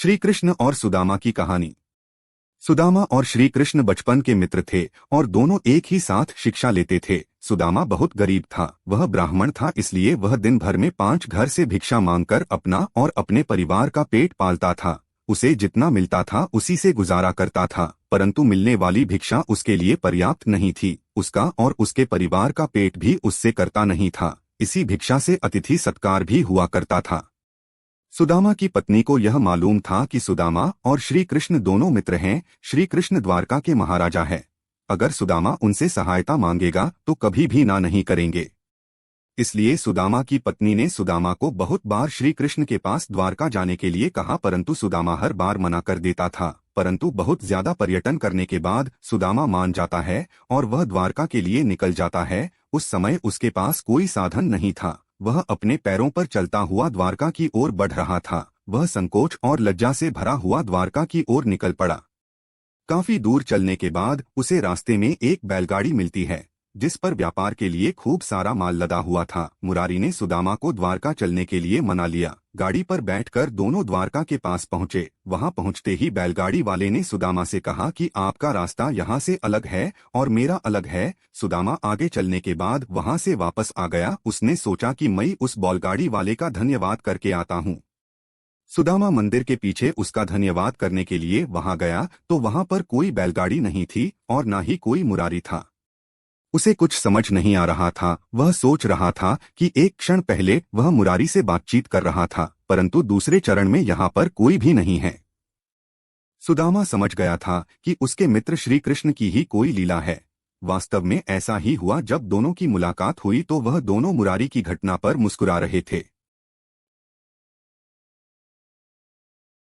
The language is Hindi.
श्री कृष्ण और सुदामा की कहानी। सुदामा और श्री कृष्ण बचपन के मित्र थे और दोनों एक ही साथ शिक्षा लेते थे। सुदामा बहुत गरीब था, वह ब्राह्मण था, इसलिए वह दिन भर में 5 घर से भिक्षा मांगकर अपना और अपने परिवार का पेट पालता था। उसे जितना मिलता था उसी से गुजारा करता था, परंतु मिलने वाली भिक्षा उसके लिए पर्याप्त नहीं थी। उसका और उसके परिवार का पेट भी उससे करता नहीं था। इसी भिक्षा से अतिथि सत्कार भी हुआ करता था। सुदामा की पत्नी को यह मालूम था कि सुदामा और श्री कृष्ण दोनों मित्र हैं। श्री कृष्ण द्वारका के महाराजा है। अगर सुदामा उनसे सहायता मांगेगा तो कभी भी ना नहीं करेंगे। इसलिए सुदामा की पत्नी ने सुदामा को बहुत बार श्री कृष्ण के पास द्वारका जाने के लिए कहा, परंतु सुदामा हर बार मना कर देता था। परंतु बहुत ज्यादा पर्यटन करने के बाद सुदामा मान जाता है और वह द्वारका के लिए निकल जाता है। उस समय उसके पास कोई साधन नहीं था। वह अपने पैरों पर चलता हुआ द्वारका की ओर बढ़ रहा था। वह संकोच और लज्जा से भरा हुआ द्वारका की ओर निकल पड़ा। काफी दूर चलने के बाद उसे रास्ते में एक बैलगाड़ी मिलती है, जिस पर व्यापार के लिए खूब सारा माल लदा हुआ था। मुरारी ने सुदामा को द्वारका चलने के लिए मना लिया। गाड़ी पर बैठकर दोनों द्वारका के पास पहुंचे। वहां पहुंचते ही बैलगाड़ी वाले ने सुदामा से कहा कि आपका रास्ता यहाँ से अलग है और मेरा अलग है। सुदामा आगे चलने के बाद वहां से वापस आ गया। उसने सोचा कि मैं उस बैलगाड़ी वाले का धन्यवाद करके आता हूँ। सुदामा मंदिर के पीछे उसका धन्यवाद करने के लिए वहां गया तो वहां पर कोई बैलगाड़ी नहीं थी और न ही कोई मुरारी था। उसे कुछ समझ नहीं आ रहा था। वह सोच रहा था कि एक क्षण पहले वह मुरारी से बातचीत कर रहा था, परंतु दूसरे चरण में यहाँ पर कोई भी नहीं है। सुदामा समझ गया था कि उसके मित्र श्री कृष्ण की ही कोई लीला है। वास्तव में ऐसा ही हुआ। जब दोनों की मुलाकात हुई तो वह दोनों मुरारी की घटना पर मुस्कुरा रहे थे।